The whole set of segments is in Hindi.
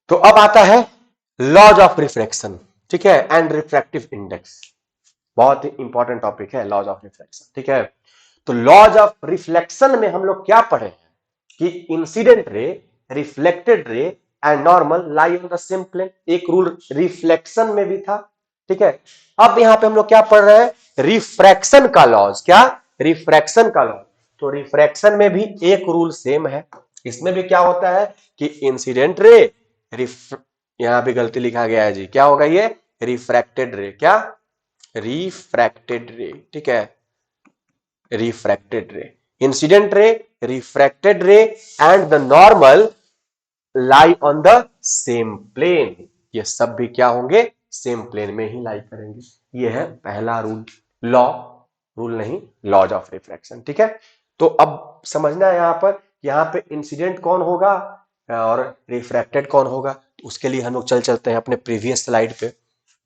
तो अब आता है लॉज ऑफ रिफ्रैक्शन, ठीक है, एंड रिफ्रैक्टिव इंडेक्स। बहुत ही इंपॉर्टेंट टॉपिक है लॉज ऑफ रिफ्रैक्शन, ठीक है। तो लॉज ऑफ रिफ्लेक्शन में हम लोग क्या पढ़े हैं कि incident ray, reflected ray and normal lie on the same plane. एक रूल रिफ्लेक्शन में भी था, ठीक है। अब यहां पे हम लोग क्या पढ़ रहे हैं, रिफ्रैक्शन का लॉज। क्या? रिफ्रैक्शन का लॉज। तो रिफ्रैक्शन में भी एक रूल सेम है। इसमें भी क्या होता है कि इंसिडेंट रे, यहां पे गलती लिखा गया है जी, क्या होगा ये, रिफ्रैक्टेड रे। क्या? रिफ्रैक्टेड रे, ठीक है, रिफ्रैक्टेड रे, incident ray, refracted ray and the normal lie on the same plane. ये सब भी क्या होंगे, सेम प्लेन में ही लाई करेंगे। ये है पहला रूल, लॉ, रूल नहीं, लॉज ऑफ रिफ्रैक्शन, ठीक है। तो अब समझना है यहां पे इंसिडेंट कौन होगा और रिफ्रैक्टेड कौन होगा। तो उसके लिए हम लोग चलते हैं अपने प्रीवियस स्लाइड पे।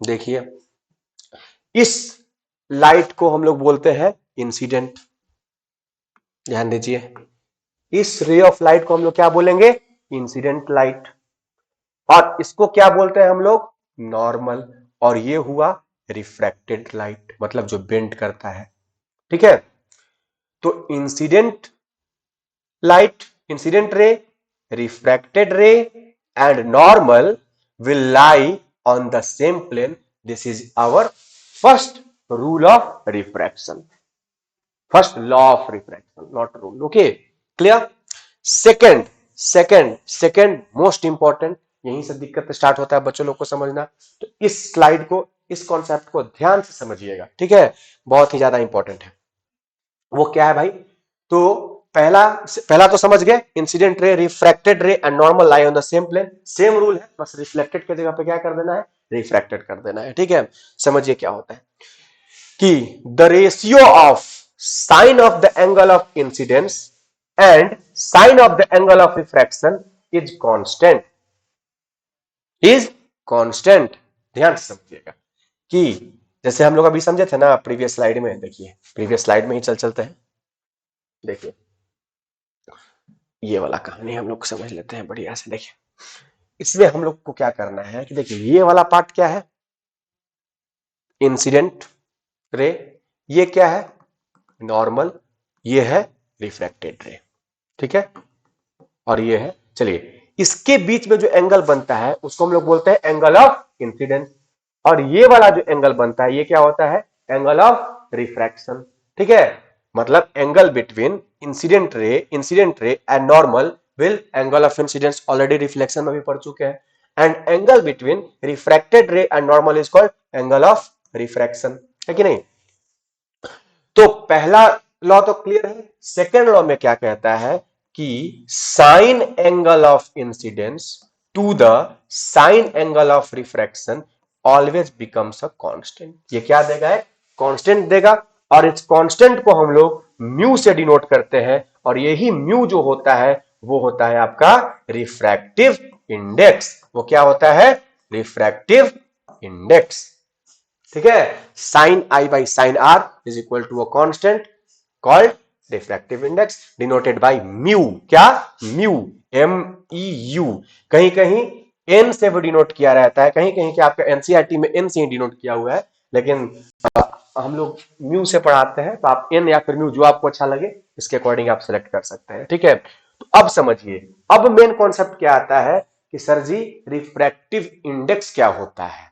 देखिए, इस लाइट को हम लोग बोलते हैं इंसिडेंट। ध्यान दीजिए, इस रे ऑफ लाइट को हम लोग क्या बोलेंगे, इंसिडेंट लाइट। और इसको क्या बोलते हैं हम लोग, नॉर्मल। और ये हुआ रिफ्रैक्टेड लाइट, मतलब जो बेंड करता है, ठीक है। तो incident light, incident ray, refracted ray and normal will lie on the same plane. This is our first rule of refraction, first law of refraction, not rule. Okay, clear? Second most important, यहीं से दिक्कत स्टार्ट होता है बच्चों लोग को समझना। तो इस स्लाइड को, इस कॉन्सेप्ट को ध्यान से समझिएगा, ठीक है, बहुत ही ज्यादा इंपॉर्टेंट है। वो क्या है भाई, तो पहला पहला तो समझ गए, incident ray, refracted ray and normal lie on the same plane. Same rule है, बस रिफ्लेक्टेड की जगह पे क्या कर देना है, रिफ्रैक्टेड कर देना है, ठीक है। समझिए क्या होता है कि the ratio of sine of the angle of incidence and sine of the angle of refraction is constant, is constant. ध्यान से समझिएगा कि जैसे हम लोग अभी समझे थे ना प्रीवियस स्लाइड में, देखिए प्रीवियस स्लाइड में ही चलते हैं। देखिए ये वाला कहानी हम लोग समझ लेते हैं बढ़िया से। देखिए इसमें हम लोग को क्या करना है कि देखिए ये वाला पार्ट क्या है, इंसिडेंट रे, ये क्या है, नॉर्मल, ये है रिफ्रैक्टेड रे, ठीक है। और ये है, चलिए इसके बीच में जो एंगल बनता है उसको हम लोग बोलते हैं एंगल ऑफ इंसिडेंस। और ये वाला जो एंगल बनता है ये क्या होता है, एंगल ऑफ रिफ्रैक्शन, ठीक है। मतलब angle between incident ray and normal will, angle of incidence already reflection में भी पढ़ चुके हैं, and angle between refracted ray and normal is called angle of refraction, है कि नहीं। तो पहला लॉ तो क्लियर है। सेकेंड लॉ में क्या कहता है कि sine angle of incidence to the sine angle of refraction always becomes a constant. ये क्या देगा, है कांस्टेंट देगा। और इस कांस्टेंट को हम लोग म्यू से डिनोट करते हैं, और यही म्यू जो होता है वो होता है आपका रिफ्रैक्टिव इंडेक्स। वो क्या होता है, रिफ्रैक्टिव इंडेक्स, ठीक है। Sine i by sine r is equal to a constant called refractive index, denoted by mu. क्या, म्यू, MEU। कहीं कहीं एन से भी डिनोट किया रहता है, कहीं कहीं क्या आपका एनसीईआरटी में एन से ही डिनोट किया हुआ है, लेकिन हम लोग म्यू से पढ़ाते हैं, तो आप एन या फिर म्यू जो आपको अच्छा लगे इसके अकॉर्डिंग आप सेलेक्ट कर सकते हैं, ठीक है। तो अब समझिए, अब मेन कॉन्सेप्ट क्या आता है कि सर जी रिफ्रैक्टिव इंडेक्स क्या होता है,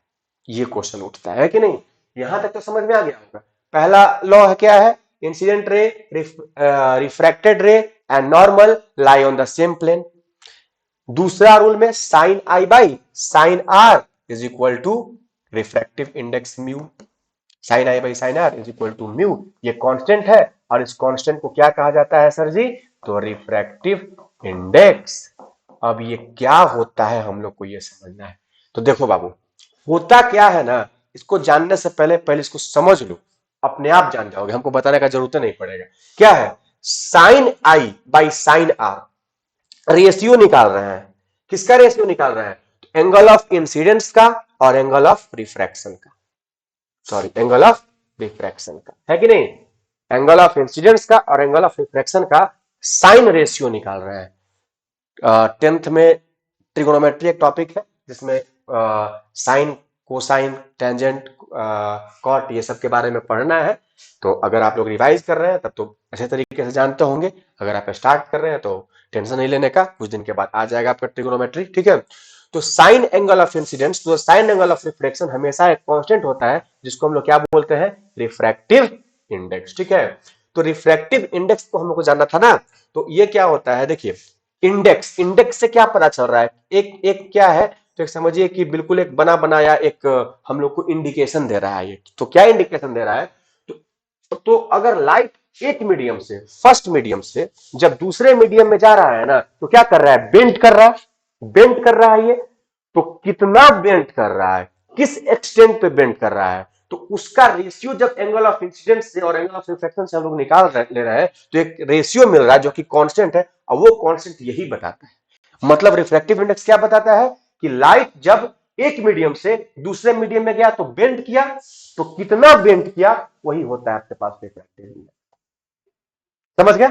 ये क्वेश्चन उठता है कि नहीं। यहां तक तो समझ में आ गया होगा। पहला लॉ है क्या है, incident ray, refracted ray and normal lie on the same plane. दूसरा रूल में sine i by sine r is equal to refractive index mu. Sine i by sine r is equal to mu, ये कांस्टेंट है, और इस कांस्टेंट को क्या कहा जाता है सर जी, तो रिफ्रैक्टिव इंडेक्स। अब ये क्या होता है हम लोग को ये समझना है। तो देखो बाबू, होता क्या है ना, इसको जानने से पहले पहले इसको समझ लो, अपने आप जान जाओगे, हमको बताने का जरूरत नहीं पड़ेगा। क्या है, sine i by sine r ratio निकाल रहे हैं। किसका रेशियो निकाल रहे हैं, एंगल ऑफ इंसिडेंस का और एंगल ऑफ रिफ्रैक्शन का, सॉरी एंगल ऑफ रिफ्रैक्शन का, है कि नहीं। एंगल ऑफ इंसिडेंस का और एंगल ऑफ रिफ्रैक्शन का साइन रेशियो निकाल रहे हैं। टेंथ में ट्रिगोनोमेट्री एक टॉपिक है जिसमें साइन, कोसाइन, टेंजेंट, कॉट ये सब के बारे में पढ़ना है। तो अगर आप लोग रिवाइज कर रहे हैं तब तो अच्छे तरीके से जानते होंगे। अगर आप स्टार्ट कर रहे हैं तो टेंशन नहीं लेने का, कुछ दिन के बाद आ जाएगा आपका ट्रिगोनोमेट्री, ठीक है। तो साइन एंगल ऑफ इंसिडेंस, तो साइन एंगल ऑफ रिफ्लेक्शन हमेशा एक कांस्टेंट होता है जिसको हम लोग क्या बोलते हैं, रिफ्रैक्टिव इंडेक्स, ठीक है। तो रिफ्रैक्टिव इंडेक्स को हम लोग को जानना था ना। तो ये क्या होता है, देखिए इंडेक्स, इंडेक्स से क्या पता चल रहा है, एक एक क्या है, तो एक समझिए कि बिल्कुल एक बना बनाया एक हम लोग को इंडिकेशन दे रहा है ये। तो क्या इंडिकेशन दे रहा है, तो अगर लाइट एक मीडियम से, फर्स्ट मीडियम से जब दूसरे मीडियम में जा रहा है ना, तो क्या कर रहा है, बेंड कर रहा है, बेंड कर रहा है ये। तो कितना बेंड कर रहा है, किस एक्सटेंट पे बेंड कर रहा है, तो उसका रेशियो जब एंगल ऑफ इंसिडेंस से और एंगल ऑफ रिफ्लेक्शन से हम लोग निकाल ले रहे हैं, तो एक रेशियो मिल रहा है जो कि कांस्टेंट है, और वो कांस्टेंट यही बताता है। मतलब रिफ्रैक्टिव इंडेक्स क्या बताता है कि लाइट जब एक मीडियम से दूसरे मीडियम में गया तो बेंड किया, तो कितना बेंड किया वही होता है आपके पास रिफ्रैक्टिव इंडेक्स। समझ गया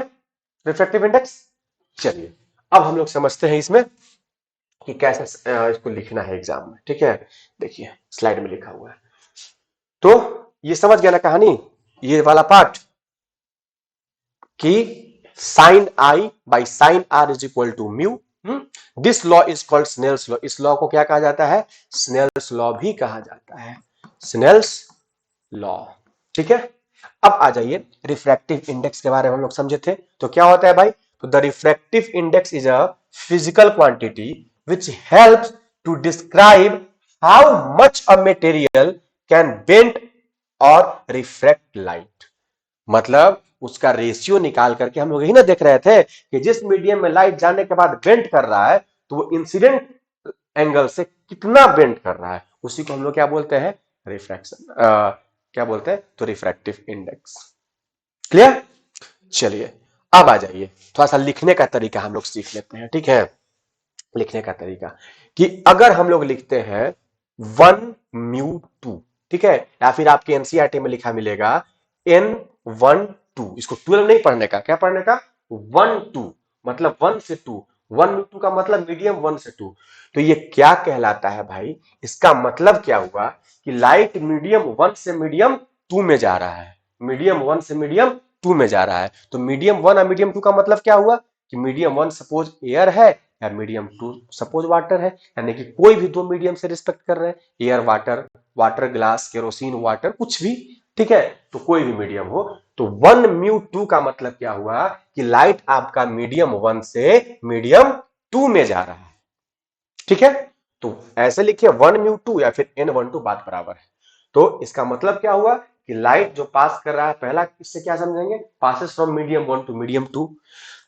रिफ्रैक्टिव इंडेक्स। चलिए अब हम लोग समझते हैं इसमें कि कैसे इसको लिखना है एग्जाम में, ठीक है। देखिए स्लाइड में लिखा हुआ है, तो ये समझ गया ना कहानी, ये वाला पार्ट कि sine i by sine r is equal to mu. This law is called Snell's law. इस लॉ को क्या कहा जाता है, स्नेल्स लॉ भी कहा जाता है, स्नेल्स लॉ, ठीक है। अब आ जाइए रिफ्रैक्टिव इंडेक्स के बारे में हम लोग समझे थे, तो क्या होता है भाई, तो the refractive index is a physical quantity which helps to describe how much a material can bend or refract light। मतलब उसका रेशियो निकाल करके हम लोग यही ना देख रहे थे कि जिस मीडियम में लाइट जाने के बाद बेंड कर रहा है, तो वो इंसिडेंट एंगल से कितना बेंड कर रहा है, उसी को हम लोग क्या बोलते हैं, रिफ्रैक्शन, क्या बोलते हैं, तो रिफ्रैक्टिव इंडेक्स। क्लियर। चलिए अब आ जाइए थोड़ा सा लिखने का तरीका हम लोग सीख लेते हैं, ठीक है। लिखने का तरीका कि अगर हम लोग लिखते हैं 1μ2, ठीक है, या फिर आपके एनसीईआरटी में लिखा मिलेगा N12, इसको 12 नहीं पढ़ने का, क्या पढ़ने का, 1 2, मतलब 1 से 2, 1μ2 का मतलब मीडियम 1 से 2। तो ये क्या कहलाता है भाई, इसका मतलब क्या हुआ कि लाइट मीडियम 1 से मीडियम 2 में जा रहा है, मीडियम 1 से मीडियम 2 में जा रहा है। तो मीडियम 1 और मीडियम 2 का मतलब क्या हुआ कि मीडियम 1 सपोज एयर है या मीडियम 2 सपोज वाटर है, यानी कि कोई भी दो मीडियम से रिस्पेक्ट कर रहे हैं, air water, water glass, kerosene water, कुछ भी, ठीक है। तो कोई भी मीडियम हो, तो 1μ2 का मतलब क्या हुआ कि लाइट आपका मीडियम 1 से मीडियम 2 में जा रहा है, ठीक है। तो ऐसे लिखिए 1μ2 या फिर N12 बात बराबर है। तो इसका मतलब क्या हुआ कि लाइट जो पास कर रहा है, पहला इससे क्या समझेंगे, passes from medium 1 to medium 2।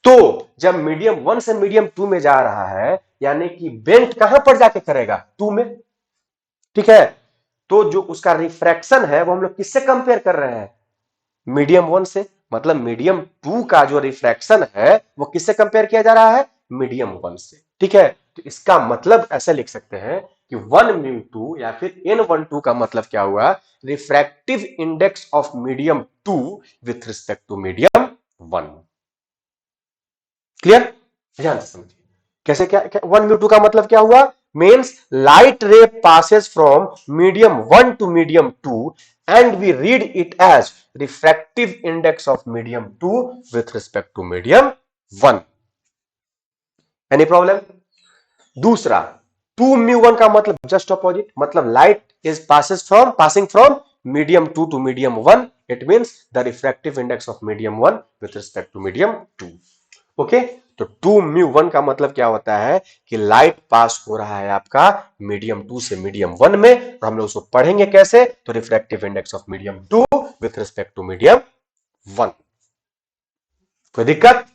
तो जब मीडियम 1 से मीडियम 2 में जा रहा है, यानी कि बेंट कहां पर जाके करेगा, 2 में, ठीक है। तो जो उसका रिफ्रैक्शन है वो हम लोग किससे कंपेयर कर रहे हैं, मीडियम 1 से, मतलब मीडियम 2 का जो रिफ्रैक्शन है वो किससे कंपेयर किया जा रहा है, मीडियम 1 से, ठीक है। तो इसका मतलब ऐसे लिख सकते हैं कि 1μ2 या फिर N12 का मतलब क्या हुआ, refractive index of medium 2 with respect to medium 1। Clear, ध्यान से समझिए कैसे, क्या 1μ2 का मतलब क्या हुआ, means light ray passes from medium 1 to medium 2 and we read it as refractive index of medium 2 with respect to medium 1। Any problem? दूसरा 2μ1 का मतलब जस्ट अपोजिट, मतलब light is passing from medium 2 to medium 1, it means the refractive index of medium 1 with respect to medium 2। Okay, तो 2μ1 का मतलब क्या होता है कि लाइट पास हो रहा है आपका मीडियम 2 से मीडियम 1 में, और हम लोग उसको पढ़ेंगे कैसे, तो refractive index of medium 2 with respect to medium 1। कोई दिक्कत,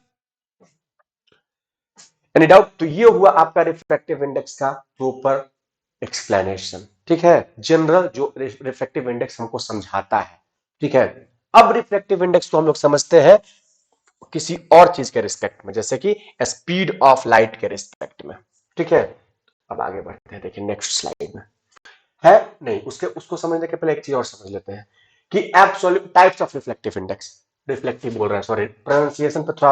एनी डाउट। तो ये हुआ आपका रिफ्रैक्टिव इंडेक्स का प्रॉपर एक्सप्लेनेशन, ठीक है, जनरल जो रिफ्रैक्टिव इंडेक्स हमको समझाता है, ठीक है। अब रिफ्रैक्टिव इंडेक्स को हम लोग समझते हैं किसी और चीज के रिस्पेक्ट में, जैसे कि स्पीड ऑफ लाइट के रिस्पेक्ट में, ठीक है। अब आगे बढ़ते हैं, देखिए नेक्स्ट स्लाइड में है, नहीं उसके उसको समझने के पहले एक चीज और समझ लेते हैं कि absolute types of reflective index, reflective बोल रहे हैं, सॉरी प्रोनाउंसिएशन पे थोड़ा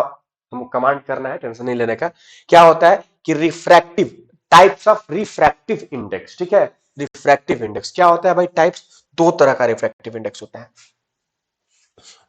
हमको कमांड करना है, टेंशन नहीं लेने का। क्या होता है कि refractive types of refractive index, ठीक है। रिफ्रैक्टिव इंडेक्स क्या होता है भाई? टाइप्स, दो तरह का रिफ्रैक्टिव इंडेक्स होता है,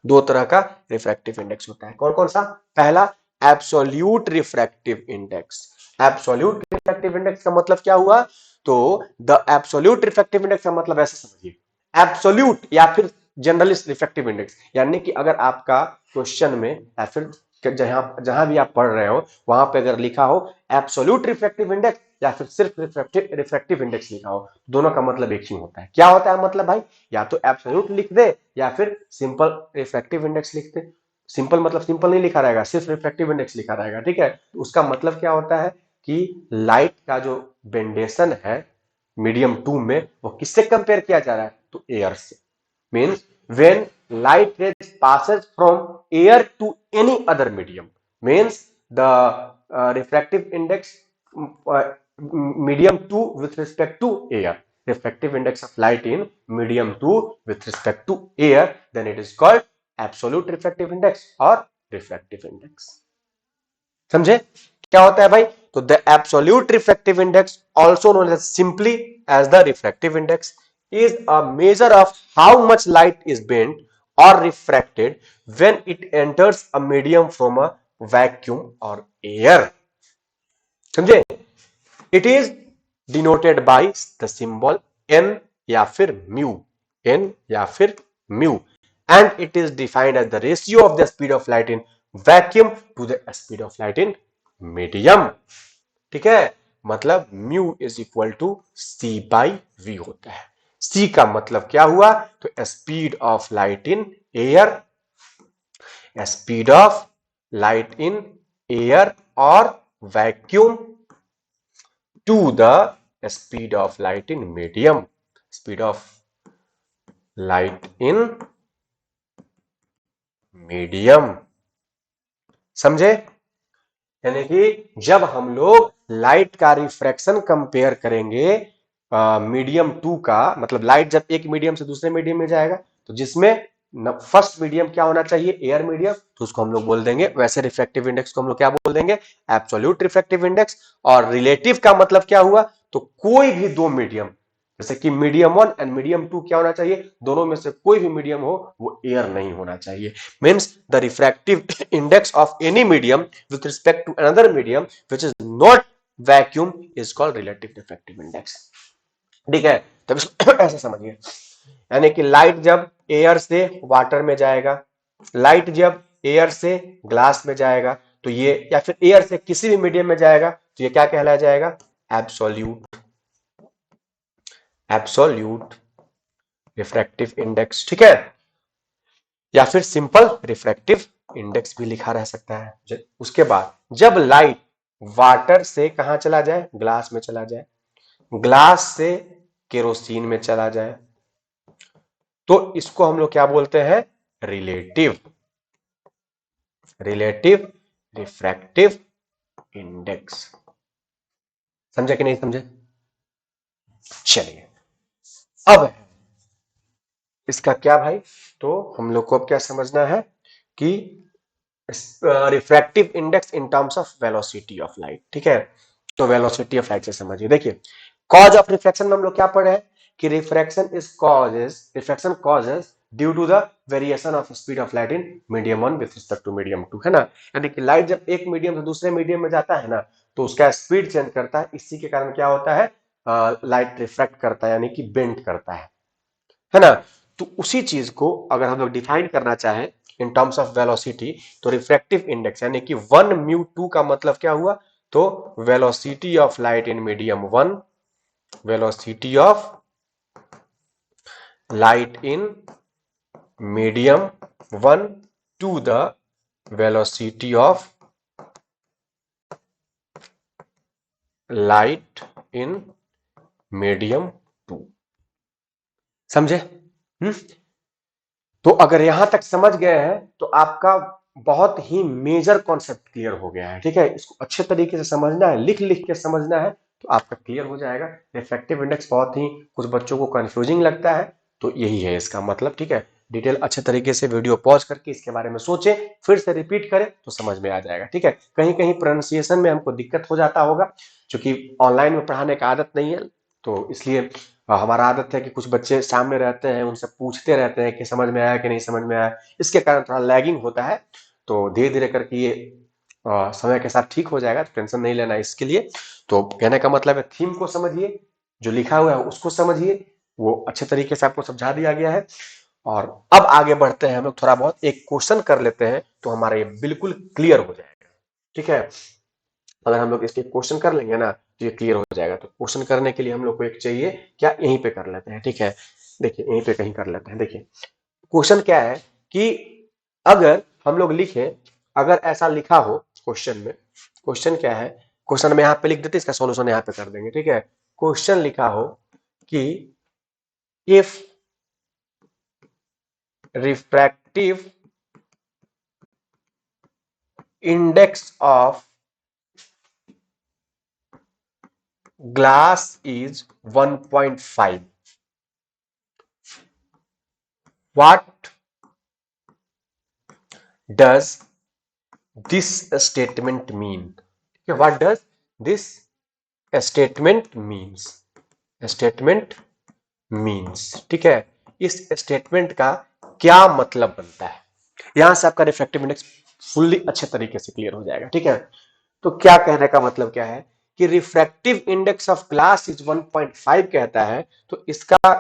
दो तरह का रिफ्रैक्टिव इंडेक्स होता है। कौन कौन सा? पहला absolute refractive index. Absolute refractive index का मतलब क्या हुआ? तो द एब्सोल्यूट रिफ्रैक्टिव इंडेक्स का मतलब ऐसे समझिए, एब्सोल्यूट या फिर जनरलिस्ट रिफ्रैक्टिव इंडेक्स, यानी कि अगर आपका क्वेश्चन में या फिर जहां जहां भी आप पढ़ रहे हो वहां पे अगर लिखा हो एब्सोल्यूट रिफ्रैक्टिव इंडेक्स या फिर सिर्फ रिफ्रैक्टिव इंडेक्स लिखा हो, दोनों का मतलब एक ही होता है। क्या होता है मतलब भाई? या तो एब्सोल्यूट लिख दे या फिर सिंपल रिफ्रैक्टिव इंडेक्स लिख दे। सिंपल मतलब सिंपल नहीं लिखा रहेगा, सिर्फ रिफ्रैक्टिव इंडेक्स लिखा रहेगा, ठीक है। उसका मतलब क्या होता है कि लाइट का जो बेंडेशन है मीडियम 2 में वो किससे कंपेयर किया जा रहा है? तो एयर से। means when light rays passes from air to any other medium, means the refractive index uh, medium 2 with respect to air, refractive index of light in medium 2 with respect to air, then it is called absolute refractive index or refractive index। समझे क्या होता है भाई? तो the absolute refractive index also known as simply as the refractive index is a measure of how much light is bent or refracted when it enters a medium from a vacuum or air। समझे? It is denoted by the symbol n या फिर mu, n या फिर mu, and it is defined as the ratio of the speed of light in vacuum to the speed of light in medium। ठीक है, मतलब mu is equal to c by v होता है। c का मतलब क्या हुआ? तो speed of light in air, speed of light in air और vacuum to the speed of light in medium, speed of light in medium. समझे? यानी कि जब हम लोग लाइट का रिफ्रैक्शन कंपेयर करेंगे मीडियम 2 का, मतलब लाइट जब एक मीडियम से दूसरे मीडियम में जाएगा तो जिसमें फर्स्ट मीडियम क्या होना चाहिए? एयर मीडियम, तो उसको हम लोग बोल देंगे, वैसे रिफ्रैक्टिव इंडेक्स को हम लोग क्या बोल देंगे? Absolute refractive index. और रिलेटिव का मतलब क्या हुआ? तो कोई भी दो मीडियम, जैसे कि मीडियम 1 एंड मीडियम 2 क्या होना चाहिए? दोनों में से कोई भी मीडियम हो वो एयर नहीं होना चाहिए। Means the refractive index of any medium with respect to another medium which is not vacuum is called relative refractive index। ठीक है, तब इसको ऐसे समझिए, यानी कि लाइट जब एयर से वाटर में जाएगा, लाइट जब एयर से ग्लास में जाएगा, तो ये या फिर एयर से किसी भी मीडियम में जाएगा तो ये क्या कहलाया जाएगा? Absolute, absolute refractive index. ठीक है, या फिर सिंपल रिफ्रैक्टिव इंडेक्स भी लिखा रह सकता है। उसके बाद जब लाइट वाटर से कहां चला जाए? ग्लास में चला जाए, ग्लास से केरोसिन में चला जाए, तो इसको हम लोग क्या बोलते हैं? Relative, relative refractive index. समझे कि नहीं समझे? चलिए, अब इसका क्या भाई? तो हम लोग को अब क्या समझना है कि refractive index in terms of velocity of light. ठीक है, तो वेलोसिटी ऑफ लाइट से समझिए। देखिए, कॉज ऑफ रिफ्रैक्शन में हम लोग क्या पढ़े हैं कि refraction causes due to the variation of speed of light in medium 1 with respect to medium 2, है ना। यानी कि लाइट जब एक मीडियम से दूसरे मीडियम में जाता है ना, तो उसका स्पीड चेंज करता है, इसी के कारण क्या होता है? लाइट रिफ्रैक्ट करता है, यानी कि बेंड करता है ना। तो उसी चीज को अगर हम लोग डिफाइन करना चाहें इन टर्म्स ऑफ वेलोसिटी, तो रिफ्रैक्टिव इंडेक्स यानी कि 1 म्यू 2 का मतलब क्या हुआ? तो velocity of light in medium 1, velocity of light in medium 1 to the velocity of light in medium 2। समझे? तो अगर यहां तक समझ गए हैं तो आपका बहुत ही मेजर कॉन्सेप्ट क्लियर हो गया है। ठीक है, इसको अच्छे तरीके से समझना है, लिख लिख के समझना है, तो आपका क्लियर हो जाएगा। रिफ्रैक्टिव इंडेक्स बहुत ही कुछ बच्चों को कंफ्यूजिंग लगता है, तो यही है इसका मतलब। ठीक है, डिटेल अच्छे तरीके से वीडियो पॉज करके इसके बारे में सोचे, फिर से रिपीट करें तो समझ में आ जाएगा। ठीक है, कहीं कहीं प्रोनाउंसिएशन में हमको दिक्कत हो जाता होगा, क्योंकि ऑनलाइन में पढ़ाने का आदत नहीं है, तो इसलिए हमारा आदत है कि कुछ बच्चे सामने रहते हैं, उनसे पूछते रहते हैं कि समझ में आया कि नहीं समझ में आया, इसके कारण थोड़ा लैगिंग होता है। तो धीरे धीरे करके ये समय के साथ ठीक हो जाएगा, तो टेंशन नहीं लेना इसके लिए। तो कहने का मतलब है थीम को समझिए, जो लिखा हुआ है उसको समझिए, वो अच्छे तरीके से आपको समझा दिया गया है। और अब आगे बढ़ते हैं हम लोग, थोड़ा बहुत एक क्वेश्चन कर लेते हैं तो हमारा ये बिल्कुल क्लियर हो जाएगा। ठीक है, अगर हम लोग इसके क्वेश्चन कर लेंगे ना तो ये क्लियर हो जाएगा। तो क्वेश्चन करने के लिए हम लोग को एक चाहिए, क्या यहीं पे कर लेते हैं। ठीक है, देखिए यहीं पे कहीं कर लेते हैं। देखिए क्वेश्चन क्या है कि अगर हम लोग लिखे, अगर ऐसा लिखा हो क्वेश्चन में, क्वेश्चन क्या है, क्वेश्चन में यहाँ पे लिख देते, इसका सॉल्यूशन यहाँ पे कर देंगे। ठीक है, क्वेश्चन लिखा हो कि if refractive index of glass is 1.5, what does this statement mean? What does this statement means? Statement means, ठीक है, इस स्टेटमेंट का क्या मतलब बनता है। यहां से आपका रिफ्रैक्टिव इंडेक्स फुल्ली अच्छे तरीके से क्लियर हो जाएगा। ठीक है, तो क्या कहने का मतलब क्या है कि refractive index of glass is 1.5 कहता है, तो इसका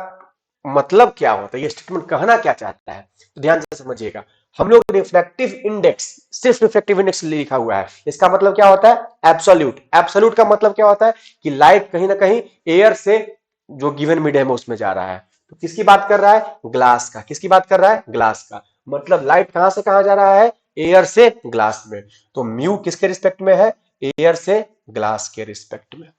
मतलब क्या होता है, ये स्टेटमेंट कहना क्या चाहता है, तो ध्यान से समझिएगा। हम लोग रिफ्रैक्टिव इंडेक्स, सिर्फ रिफ्रैक्टिव इंडेक्स लिखा हुआ है, इसका मतलब क्या होता है एब्सोल्यूट। एब्सोल्यूट का मतलब क्या होता है कि लाइट कहीं ना कहीं एयर से जो गिवन मीडियम है उसमें जा रहा है। तो किसकी बात कर रहा है, ग्लास का। किसकी बात कर रहा है, ग्लास का। मतलब लाइट कहां से कहां जा रहा है, एयर से ग्लास में। तो म्यू किसके रिस्पेक्ट में है, एयर से ग्लास के रिस्पेक्ट में।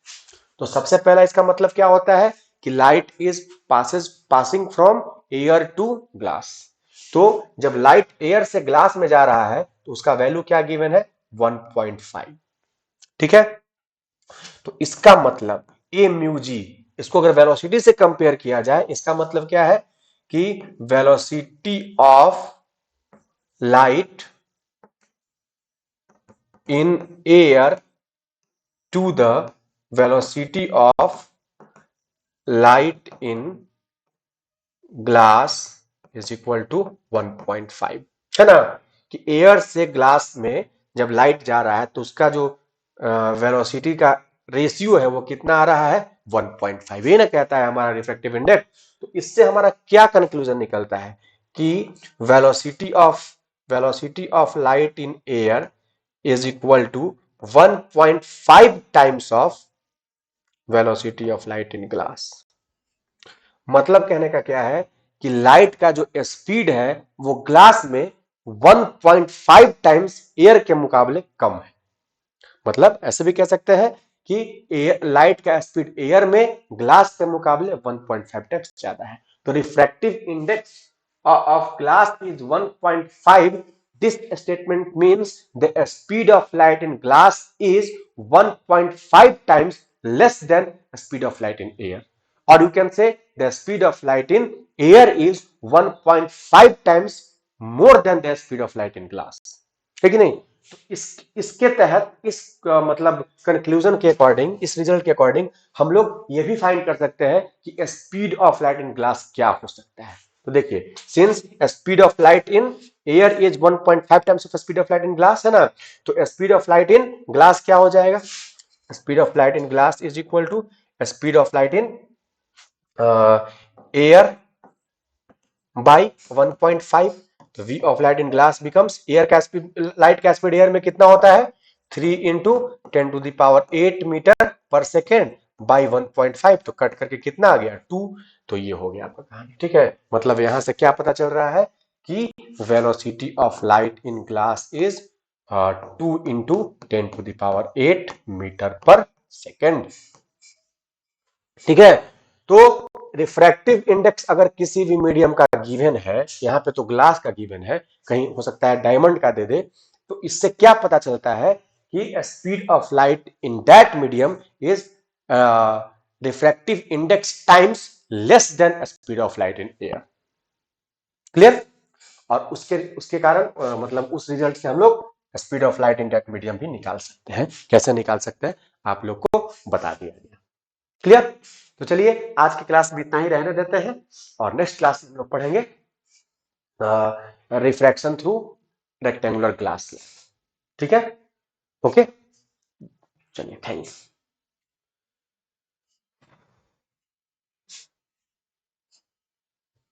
तो सबसे पहला इसका मतलब क्या होता है कि light is passing from air to glass. तो जब लाइट एयर से ग्लास में जा रहा है तो उसका वैल्यू क्या गिवन है, 1.5। ठीक है, तो इसका मतलब ए म्यू जी, इसको अगर वेलोसिटी से कंपेयर किया जाए, इसका मतलब क्या है कि velocity of light in air to the velocity of light in glass is equal to 1.5, है ना, कि एयर से ग्लास में जब लाइट जा रहा है तो उसका जो वेलोसिटी का रेशियो है वो कितना आ रहा है, 1.5। ये ना कहता है हमारा रिफ्रैक्टिव इंडेक्स। तो इससे हमारा क्या कंक्लूजन निकलता है कि velocity of light in air is equal to 1.5 times of velocity of light in glass. मतलब कहने का क्या है कि लाइट का जो स्पीड है वो ग्लास में 1.5 टाइम्स एयर के मुकाबले कम है। मतलब ऐसे भी कह सकते हैं कि लाइट का स्पीड एयर में ग्लास के मुकाबले 1.5 टाइम्स ज्यादा है। तो refractive index of glass is 1.5। This statement means the speed of light in glass is 1.5 times less than speed of light in air, or you can say the speed of light in air is 1.5 times more than the speed of light in glass, है कि नहीं। तो इसके तहत इस मतलब कंक्लूजन के अकॉर्डिंग, इस रिजल्ट के अकॉर्डिंग हम लोग ये भी फाइंड कर सकते हैं कि speed of light in glass क्या हो सकता है। तो देखिए, since speed of light in air is 1.5 times of speed of light in glass, है ना, तो speed of light in glass क्या हो जाएगा, speed of light in glass is equal to speed of light in air by 1.5। तो v of light in glass becomes air का स्पीड, लाइट का स्पीड एयर में कितना होता है, 3 इंटू 10 टू दावर 8 मीटर पर सेकेंड बाई 1.5। तो कट करके कितना आ गया, 2। तो ये हो गया आपका कहानी। ठीक है, मतलब यहां से क्या पता चल रहा है कि velocity of light in glass is 2 into 10 to the power 8 metre पर सेकेंड। ठीक है, तो रिफ्रैक्टिव इंडेक्स अगर किसी भी मीडियम का गिवन है, यहां पे तो ग्लास का गिवन है, कहीं हो सकता है डायमंड का दे दे, तो इससे क्या पता चलता है कि speed of light in that medium is refractive index times less than speed of light in air. Clear. और उसके कारण मतलब उस रिजल्ट से हम लोग speed of light in that medium भी निकाल सकते हैं। कैसे निकाल सकते हैं आप लोग को बता दिया गया। क्लियर। तो चलिए आज की क्लास में इतना ही रहने देते हैं और नेक्स्ट क्लास में हम लोग पढ़ेंगे रिफ्रैक्शन थ्रू रेक्टेंगुलर ग्लास। ठीक है, ओके, चलिए थैंक्स।